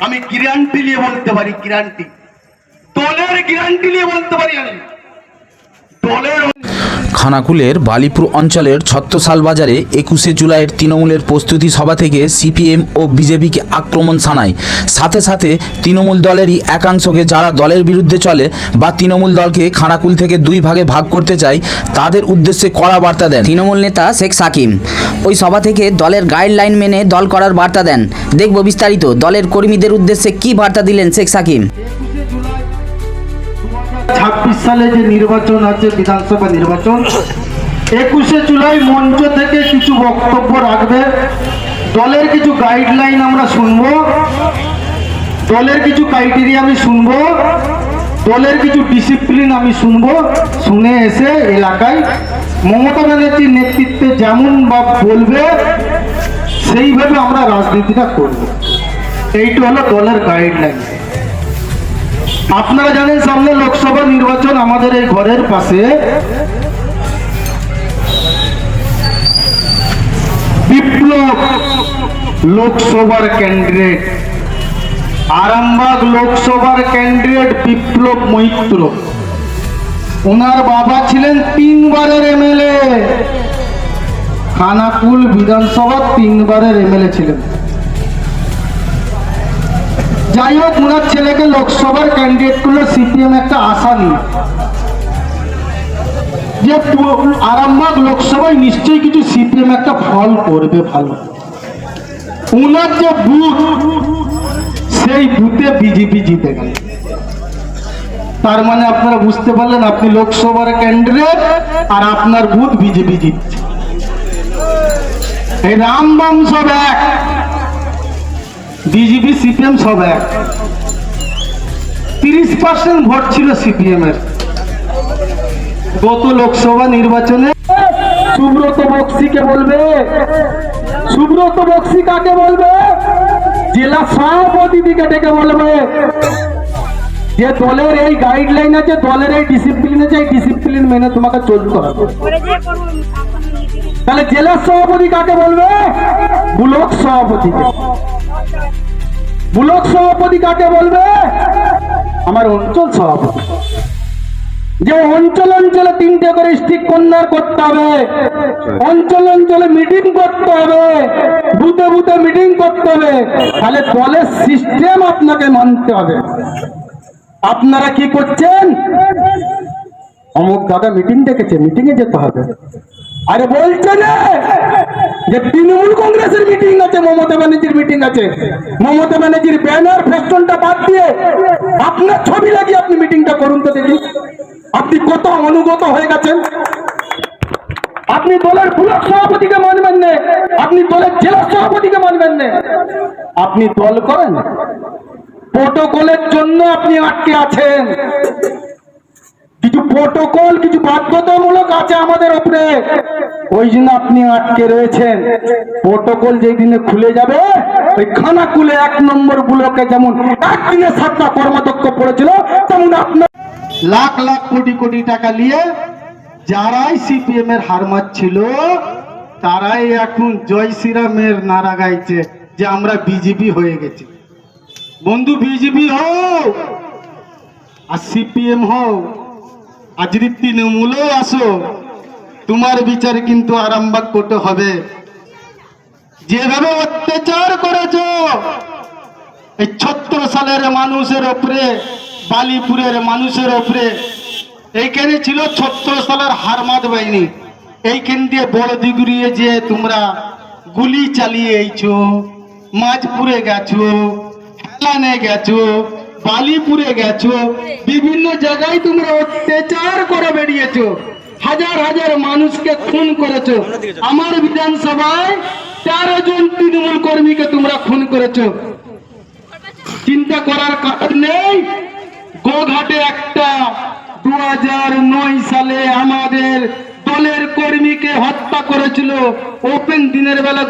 আমি গ্যারান্টি নিয়ে বলতে পারি, গ্যারান্টি, দলের গ্যারান্টি নিয়ে বলতে পারি আমি। দলের খানাকুলের বালিপুর অঞ্চলের ছত্রসাল বাজারে 21শে জুলাইয়ের তৃণমূলের প্রস্তুতি সভা থেকে সিপিএম ও বিজেপিকে আক্রমণ শানায়। সাথে সাথে তৃণমূল দলেরই একাংশকে যারা দলের বিরুদ্ধে চলে বা তৃণমূল দলকে খানাকুল থেকে দুই ভাগে ভাগ করতে চায় তাদের উদ্দেশ্যে কড়া বার্তা দেন তৃণমূল নেতা শেখ সাকিম। ওই সভা থেকে দলের গাইডলাইন মেনে দল করার বার্তা দেন। দেখব বিস্তারিত দলের কর্মীদের উদ্দেশ্যে কি বার্তা দিলেন শেখ সাকিম। 26 সালে যে নির্বাচন আছে, বিধানসভা নির্বাচন, 21শে জুলাই মঞ্চ থেকে কিছু বক্তব্য রাখবে। দলের কিছু গাইডলাইন আমরা শুনবো, দলের কিছু ক্রাইটেরিয়া আমি শুনবো, দলের কিছু ডিসিপ্লিন আমি শুনবো। শুনে এসে এলাকায় মমতা ব্যানার্জির নেতৃত্বে যেমন বা বলবে সেইভাবে আমরা রাজনীতিটা করব। এইটা হলো দলের গাইডলাইন। আপনারা জানেন সামনে লোকসভা নির্বাচন, আমাদের এই ঘরের পাশে বিপ্লব লোকসভার ক্যান্ডিডেট, আরামবাগ লোকসভার ক্যান্ডিডেট বিপ্লব মৈত্র। ওনার বাবা ছিলেন 3 বারের এমএলএ, খানাকুল বিধানসভা 3 বারের এমএলএ ছিলেন। যাই হোক, ওনার ছেলেকে লোকসভার ক্যান্ডিডেট করলো সিপিএম একটা আশা নিয়ে যে আরামবাগ লোকসভায় নিশ্চয়ই কিছু সিপিএম একটা ফল করবে ভালো। ওনার যে বুথ, সেই বুথে বিজেপি জিতে গেল। তার মানে আপনারা বুঝতে পারলেন, আপনি লোকসভার ক্যান্ডিডেট আর আপনার বুথ বিজেপি জিতছে। এই রামবাম সব এক, বিজেপি সিপিএম সব এক। 30% ভোট ছিল সিপিএম এর গত লোকসভা নির্বাচনে। সুব্রত বক্সিকে বলবে, সুব্রত বক্সি কাকে বলবে? জেলা সভাপতি দিকে ডেকে বলবে যে দলের এই গাইডলাইন আছে, দলের এই ডিসিপ্লিন আছে, এই ডিসিপ্লিন মেনে তোমাকে চলতে হবে। তাহলে জেলা সভাপতি কাকে বলবে? ব্লক সভাপতিকে। ব্লক সভাপতি কাকে বলবে? আমার অঞ্চল সভাপতি। যে অঞ্চল অঞ্চলে 3টে করে স্ট্রিক্ট কর্নার করতে হবে, অঞ্চল অঞ্চলে মিটিং করতে হবে, বুথে বুথে মিটিং করতে হবে। তাহলে দলের সিস্টেম আপনাকে মানতে হবে। আপনারা কি করছেন? অমুক দাদা মিটিং ডেকেছে, মিটিং এ যেতে হবে। আরে বলছে না যে তৃণমূল কংগ্রেসের মিটিং আছে, মমতা ব্যানার্জির মিটিং আছে। মমতা ব্যানার্জির ব্যানার ফেস্টনটা বাদ দিয়ে আপনার ছবি লাগিয়ে আপনি মিটিংটা করুন তো দেখি। আপনি কত অনুগত হয়ে গেছেন। আপনি দলের ব্লক সভাপতিকে মানবেন না, আপনি দলের জেলা সভাপতিকে মানবেন না। আপনি দল করেন, প্রোটোকলের জন্য আপনি আটকে আছেন। কিছু প্রোটোকল, কিছু বাধ্যতামূলক আছে আমাদের উপরে, ওই জন্য আপনি আটকে রয়েছেন। প্রোটোকল যেই দিনে খুলে যাবে, ওই খানাকুলে 1 নম্বর ব্লকে যেমন একদিনে 7টা কর্মাধ্যক্ষ পড়েছিল, তেমন আপনার লাখ লাখ কোটি কোটি টাকা নিয়ে যারাই সিপিএম এর হার মারছিল, তারাই এখন জয় শ্রীরামের নারা গাইছে যে আমরা বিজেপি হয়ে গেছি। বন্ধু, বিজেপি হও আর সিপিএম হও আর যদি তৃণমূলও আসো, তোমার বিচার কিন্তু আরামবাগ করতে হবে। যেভাবে অত্যাচার করেছো এই 76 সালের মানুষের উপরে, বালিপুরের মানুষের উপরে। এইখানে ছিল 76 সালের হারমাদ বাহিনী, এইখান দিয়ে বড় দিগুড়িয়ে যে তোমরা গুলি চালিয়েছো, মাঝপুরে গেছো, হেলানে গেছো, বালিপুরে গেছো, বিভিন্ন জায়গায় তোমরা অত্যাচার করে বেরিয়েছো, হাজার হাজার মানুষকে খুন করেছো। আমার বিধানসভায় 13 জন তৃণমূল কর্মীকে তোমরা খুন করেছো। চিন্তা করার কারণ নেই। গোঘাটে একটা 2009 সালে আমাদের দলের কর্মীকে হত্যা করেছিল ওপেন দিনের বেলা।